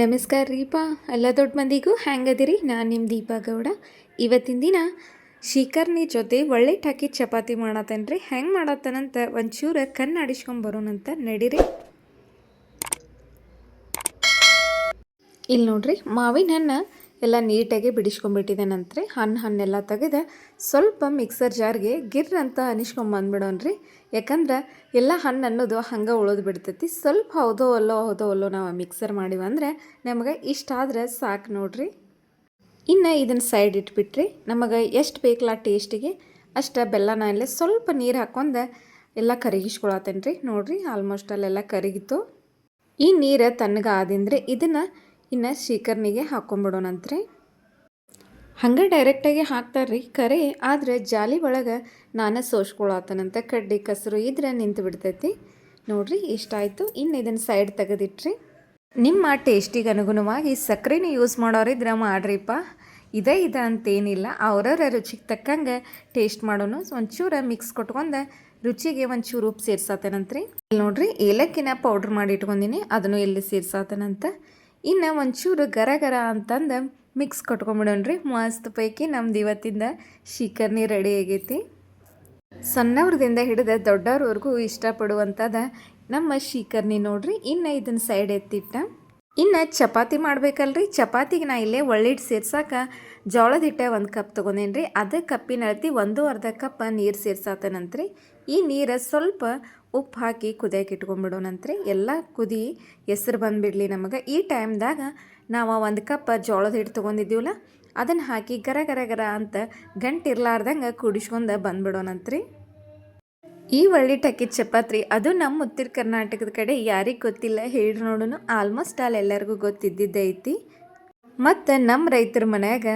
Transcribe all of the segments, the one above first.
ನಮಸ್ಕಾರ ರೀಪಾ ಎಲ್ಲ ದೊಡ್ಡ ಮಂದಿಗೂ ಹ್ಯಾಂಗದಿರಿ. ನಾನು ನಿಮ್ಮ ದೀಪಾ ಗೌಡ. ಇವತ್ತಿನ ದಿನ ಶೀಕರ್ಣಿ ಜೊತೆ ಒಳ್ಳೆಟ್ ಹಾಕಿ ಚಪಾತಿ ಮಾಡತ್ತೇನೆ ರೀ. ಹೆಂಗೆ ಮಾಡತ್ತನಂತ ಒಂಚೂರು ಕಣ್ಣಾಡಿಸ್ಕೊಂಬರೋಣಂತ ನಡೀರಿ. ಇಲ್ಲಿ ನೋಡ್ರಿ, ಮಾವಿನ ಹಣ್ಣು ಎಲ್ಲ ನೀಟಾಗಿ ಬಿಡಿಸ್ಕೊಂಡ್ಬಿಟ್ಟಿದ್ದೇನಂತ್ರಿ. ಹಣ್ಣೆಲ್ಲ ತೆಗೆದು ಸ್ವಲ್ಪ ಮಿಕ್ಸರ್ ಜಾರ್ಗೆ ಗಿರ್ ಅಂತ ಅನಿಸ್ಕೊಂಬಂದ್ಬಿಡೋಣ್ರಿ. ಯಾಕಂದ್ರೆ ಎಲ್ಲ ಹಣ್ಣು ಅನ್ನೋದು ಹಂಗೆ ಉಳಿದು ಬಿಡ್ತೈತಿ. ಸ್ವಲ್ಪ ಹೌದೋ ಅಲ್ಲೋ ನಾವು ಮಿಕ್ಸರ್ ಮಾಡಿವಂದ್ರೆ ನಮಗೆ ಇಷ್ಟ ಆದ್ರೆ ಸಾಕು ನೋಡ್ರಿ. ಇನ್ನು ಇದನ್ನು ಸೈಡ್ ಇಟ್ಬಿಟ್ರಿ. ನಮಗೆ ಎಷ್ಟು ಬೇಕಲ್ಲ ಟೇಸ್ಟಿಗೆ ಅಷ್ಟು ಬೆಲ್ಲನ ಅಲ್ಲೇ ಸ್ವಲ್ಪ ನೀರು ಹಾಕ್ಕೊಂಡು ಎಲ್ಲ ಕರಗಿಸ್ಕೊಳತ್ತೇನೆ ರೀ. ನೋಡಿರಿ, ಆಲ್ಮೋಸ್ಟ್ ಅಲ್ಲೆಲ್ಲ ಕರಗಿತು. ಈ ನೀರು ತಣ್ಣಗಾದಿಂದ್ರೆ ಇದನ್ನು ಇನ್ನು ಶೀಕರ್ಣಿಗೆ ಹಾಕ್ಕೊಂಬಿಡೋಣಂತ್ರಿ. ಹಂಗೆ ಡೈರೆಕ್ಟಾಗಿ ಹಾಕ್ತಾರ್ರಿ ಕರೆ, ಆದರೆ ಜಾಲಿ ಒಳಗೆ ನಾನು ಸೋಸ್ಕೊಳತ್ತನಂತ. ಕಡ್ಡಿ ಕಸರು ಇದ್ರೆ ನಿಂತು ಬಿಡ್ತೈತಿ ನೋಡಿರಿ. ಇಷ್ಟ ಆಯಿತು. ಇನ್ನು ಇದನ್ನು ಸೈಡ್ ತೆಗೆದಿಟ್ರಿ. ನಿಮ್ಮ ಟೇಸ್ಟಿಗೆ ಅನುಗುಣವಾಗಿ ಸಕ್ಕರೆನೂ ಯೂಸ್ ಮಾಡೋರಿದ್ರೆ ಮಾಡ್ರಿಪ್ಪ. ಇದೆ ಅಂತೇನಿಲ್ಲ, ಅವ್ರವ್ರ ರುಚಿಗೆ ತಕ್ಕಂಗೆ ಟೇಸ್ಟ್ ಮಾಡೋನು. ಒಂಚೂರು ಮಿಕ್ಸ್ ಕೊಟ್ಕೊಂಡು ರುಚಿಗೆ ಒಂಚೂರು ಉಪ್ಪು ಸೇರ್ಸಾತೇನಂತ್ರಿ. ಇಲ್ಲಿ ನೋಡಿರಿ, ಏಲಕ್ಕಿನ ಪೌಡ್ರ್ ಮಾಡಿ ಇಟ್ಕೊಂಡಿನಿ, ಅದನ್ನು ಎಲ್ಲಿ ಸೇರ್ಸಾತೇನಂತ. ಇನ್ನು ಒಂಚೂರು ಗರ ಅಂತಂದು ಮಿಕ್ಸ್ ಕೊಟ್ಕೊಂಬಿಡೋಣ್ರಿ. ಮಸ್ತ್ ಪೈಕಿ ನಮ್ದು ಇವತ್ತಿಂದ ಶೀಕರ್ಣಿ ರೆಡಿ ಆಗೈತಿ. ಸಣ್ಣವ್ರದಿಂದ ಹಿಡಿದು ದೊಡ್ಡವ್ರವರೆಗೂ ಇಷ್ಟಪಡುವಂಥದ್ದು ನಮ್ಮ ಶೀಕರ್ಣಿ ನೋಡ್ರಿ. ಇನ್ನು ಇದನ್ನು ಸೈಡ್ ಎತ್ತಿಟ್ಟ. ಇನ್ನು ಚಪಾತಿ ಮಾಡ್ಬೇಕಲ್ರಿ. ಚಪಾತಿಗೆ ನಾ ಇಲ್ಲೇ ಒಳ್ಳಿಟ್ಟು ಸೇರ್ಸಾಕ ಜೋಳದ ಹಿಟ್ಟೆ 1 ಕಪ್ ತೊಗೊಂಡೇನಿ ರೀ. ಅದೇ ಕಪ್ಪಿನ ಅಳತಿ 1.5 ಕಪ್ ನೀರು ಸೇರ್ಸಾತೇನಂತ್ರಿ. ಈ ನೀರು ಸ್ವಲ್ಪ ಉಪ್ಪು ಹಾಕಿ ಕುದಿಯಕ್ಕೆ ಇಟ್ಕೊಂಡ್ಬಿಡೋಣಂತ್ರಿ. ಎಲ್ಲ ಕುದಿ ಹೆಸ್ರು ಬಂದುಬಿಡ್ಲಿ ನಮಗೆ. ಈ ಟೈಮ್ದಾಗ ನಾವು 1 ಕಪ್ ಜೋಳದ ಹಿಟ್ಟು ತೊಗೊಂಡಿದ್ದೀವಲ್ಲ ಅದನ್ನು ಹಾಕಿ ಗರ ಅಂತ ಗಂಟು ಇರ್ಲಾರ್ದಂಗೆ ಕುಡಿಸ್ಕೊಂಡು ಬಂದುಬಿಡೋಣಂತ್ರಿ. ಈ ಒಳ್ಳಿಟ್ಟು ಹಾಕಿದ ಚಪಾತಿ ಅದು ನಮ್ಮ ಉತ್ತರ ಕರ್ನಾಟಕದ ಕಡೆ ಯಾರಿಗೆ ಗೊತ್ತಿಲ್ಲ ಹೇಳ್ರಿ ನೋಡೋಣ. ಆಲ್ಮೋಸ್ಟ್ ಎಲ್ಲರಿಗೂ ಗೊತ್ತಿದ್ದೈತಿ. ಮತ್ತು ನಮ್ಮ ರೈತರ ಮನ್ಯಾಗ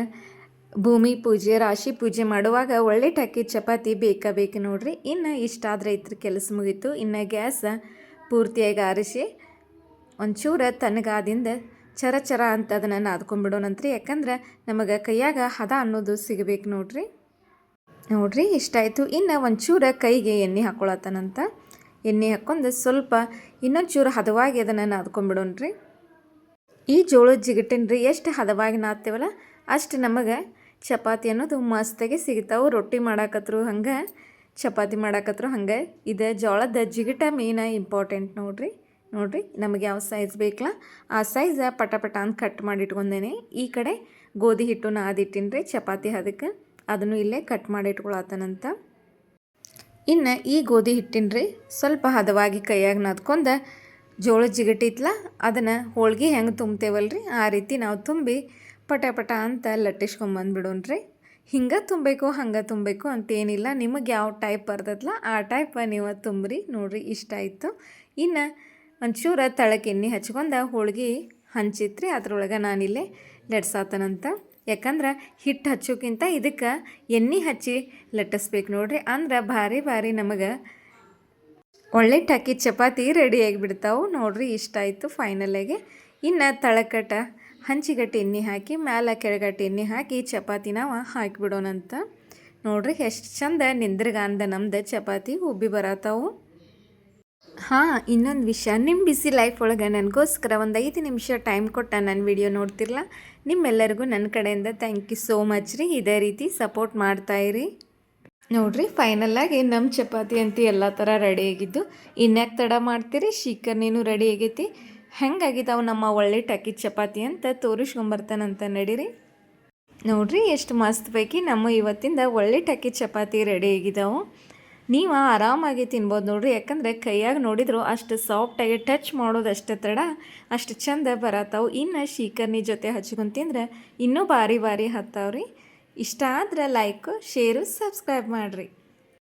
ಭೂಮಿ ಪೂಜೆ ರಾಶಿ ಪೂಜೆ ಮಾಡುವಾಗ ಒಳ್ಳೆಟ್ಟು ಹಾಕಿದ ಚಪಾತಿ ಬೇಕು ನೋಡ್ರಿ. ಇನ್ನು ಇಷ್ಟಾದ ರೈತರ ಕೆಲಸ ಮುಗೀತು. ಇನ್ನು ಗ್ಯಾಸ್ ಪೂರ್ತಿಯಾಗಿ ಆರಿಸಿ ಒಂಚೂರು ತಣ್ಣಗಾದಿಂದ ಚರ ಅಂತ ಅದನ್ನು ನಾದ್ಕೊಂಡ್ಬಿಡೋಣಂತ್ರಿ. ಯಾಕಂದ್ರೆ ನಮಗೆ ಕೈಯಾಗ ಹದ ಅನ್ನೋದು ಸಿಗಬೇಕು ನೋಡ್ರಿ. ಇಷ್ಟಾಯಿತು. ಇನ್ನು ಒಂಚೂರು ಕೈಗೆ ಎಣ್ಣೆ ಹಾಕ್ಕೊಳತ್ತನಂತ. ಎಣ್ಣೆ ಹಾಕ್ಕೊಂಡು ಸ್ವಲ್ಪ ಇನ್ನೊಂಚೂರು ಹದವಾಗಿ ಅದನ್ನು ನಾದ್ಕೊಂಡ್ಬಿಡೋಣ್ರಿ. ಈ ಜೋಳದ ಜಿಗಟನ್ರಿ ಎಷ್ಟು ಹದವಾಗಿ ನಾದ್ತೇವಲ್ಲ ಅಷ್ಟು ನಮಗೆ ಚಪಾತಿ ಅನ್ನೋದು ಮಸ್ತಾಗಿ ಸಿಗ್ತಾವೆ. ರೊಟ್ಟಿ ಮಾಡಾಕತ್ರು ಹಂಗೆ, ಚಪಾತಿ ಮಾಡಾಕತ್ರು ಹಂಗೆ. ಇದು ಜೋಳದ ಜಿಗಟ ಮೇನ ಇಂಪಾರ್ಟೆಂಟ್ ನೋಡ್ರಿ. ನಮಗೆ ಯಾವ ಸೈಜ್ ಬೇಕಲ್ಲ ಆ ಸೈಜ್ ಪಟ ಅಂತ ಕಟ್ ಮಾಡಿ ಇಟ್ಕೊಂಡೇನೆ. ಈ ಕಡೆ ಗೋಧಿ ಹಿಟ್ಟು ನಾದಿಟ್ಟಿನಿ ರೀ ಚಪಾತಿ ಅದಕ್ಕೆ, ಅದನ್ನು ಇಲ್ಲೇ ಕಟ್ ಮಾಡಿ ಇಟ್ಕೊಳತ್ತನಂತ. ಇನ್ನು ಈ ಗೋಧಿ ಹಿಟ್ಟಿನ್ರಿ ಸ್ವಲ್ಪ ಹದವಾಗಿ ಕೈಯಾಗ ನಾದ್ಕೊಂಡು ಜೋಳದ ಜಿಗಟಿತ್ಲ ಅದನ್ನು ಹೋಳ್ಗೆ ಹೆಂಗೆ ತುಂಬ್ತೇವಲ್ರಿ ಆ ರೀತಿ ನಾವು ತುಂಬಿ ಪಟ ಅಂತ ಲಟ್ಟಿಸ್ಕೊಂಬಂದ್ಬಿಡೋಣ್ರಿ. ಹಿಂಗೆ ತುಂಬಬೇಕು ಹಂಗೆ ತುಂಬಬೇಕು ಅಂತೇನಿಲ್ಲ. ನಿಮಗೆ ಯಾವ ಟೈಪ್ ಬರ್ತದಲ್ಲ ಆ ಟೈಪ್ ನೀವು ತುಂಬ್ರಿ ನೋಡ್ರಿ. ಇಷ್ಟ ಆಯಿತು. ಇನ್ನು ಒಂಚೂರು ತಳಕ್ಕೆ ಎಣ್ಣೆ ಹಚ್ಕೊಂಡು ಹೋಳ್ಗೆ ಹಂಚಿತ್ರಿ. ಅದ್ರೊಳಗೆ ನಾನಿಲ್ಲೇ ಲಟ್ಸಾತನಂತ. ಯಾಕಂದ್ರೆ ಹಿಟ್ಟು ಹಚ್ಚೋಕ್ಕಿಂತ ಇದಕ್ಕೆ ಎಣ್ಣೆ ಹಚ್ಚಿ ಲಟ್ಟಿಸ್ಬೇಕು ನೋಡ್ರಿ. ಅಂದ್ರೆ ಭಾರಿ ನಮಗೆ ಒಳ್ಳೆಟ್ಟು ಹಾಕಿದ ಚಪಾತಿ ರೆಡಿ ಆಗಿಬಿಡ್ತಾವೆ ನೋಡ್ರಿ. ಇಷ್ಟ ಆಯಿತು ಫೈನಲಾಗಿ. ಇನ್ನು ತಳಕಟ್ಟ ಹಂಚಿಗಟ್ಟು ಎಣ್ಣೆ ಹಾಕಿ ಮ್ಯಾಲೆ ಕೆಳಗಟ್ಟು ಎಣ್ಣೆ ಹಾಕಿ ಚಪಾತಿ ನಾವು ಹಾಕಿಬಿಡೋಣಂತ ನೋಡ್ರಿ. ಎಷ್ಟು ಚಂದ ನಿಂದ್ರಗಾಂದ ನಮ್ದು ಚಪಾತಿ ಉಬ್ಬಿ ಬರತ್ತಾವು. ಇನ್ನೊಂದು ವಿಷಯ, ನಿಮ್ಮ ಬಿಸಿ ಲೈಫ್ ಒಳಗೆ ನನಗೋಸ್ಕರ ಒಂದು 5 ನಿಮಿಷ ಟೈಮ್ ಕೊಟ್ಟ ನನ್ನ ವಿಡಿಯೋ ನೋಡ್ತಿರಲ್ಲ, ನಿಮ್ಮೆಲ್ಲರಿಗೂ ನನ್ನ ಕಡೆಯಿಂದ ಥ್ಯಾಂಕ್ ಯು ಸೋ ಮಚ್ ರೀ. ಇದೇ ರೀತಿ ಸಪೋರ್ಟ್ ಮಾಡ್ತಾಯಿರಿ ನೋಡ್ರಿ. ಫೈನಲ್ಲಾಗಿ ನಮ್ಮ ಚಪಾತಿ ಅಂತೂ ಎಲ್ಲ ಥರ ರೆಡಿ ಆಗಿದ್ದು. ಇನ್ಯಾಕೆ ತಡ ಮಾಡ್ತೀರಿ, ಶೀಕರ್ಣಿನೂ ರೆಡಿ ಆಗೈತಿ. ಹೆಂಗಾಗಿದ್ದಾವೆ ನಮ್ಮ ಒಳ್ಳೆಟ್ಟು ಹಾಕಿದ ಚಪಾತಿ ಅಂತ ತೋರಿಸ್ಕೊಂಬರ್ತಾನಂತ ನಡೀರಿ. ನೋಡ್ರಿ ಎಷ್ಟು ಮಸ್ತ್ ಪೈಕಿ ನಮ್ಮ ಇವತ್ತಿಂದ ಒಳ್ಳೆಟ್ಟು ಹಾಕಿದ ಚಪಾತಿ ರೆಡಿ ಆಗಿದ್ದಾವೆ. ನೀವು ಆರಾಮಾಗಿ ತಿನ್ಬೋದು ನೋಡ್ರಿ. ಯಾಕಂದರೆ ಕೈಯಾಗ ನೋಡಿದ್ರು ಅಷ್ಟು ಸಾಫ್ಟಾಗಿ ಟಚ್ ಮಾಡೋದು ಅಷ್ಟೇ ತಡ ಅಷ್ಟು ಚಂದ ಬರತ್ತಾವೆ. ಇನ್ನು ಶೀಕರ್ಣಿ ಜೊತೆ ಹಚ್ಕೊಂಡು ತಿಂದ್ರೆ ಇನ್ನೂ ಭಾರಿ ಹತ್ತಾವ್ರಿ. ಇಷ್ಟ ಆದ್ರೆ ಲೈಕು ಶೇರು ಸಬ್ಸ್ಕ್ರೈಬ್ ಮಾಡಿರಿ.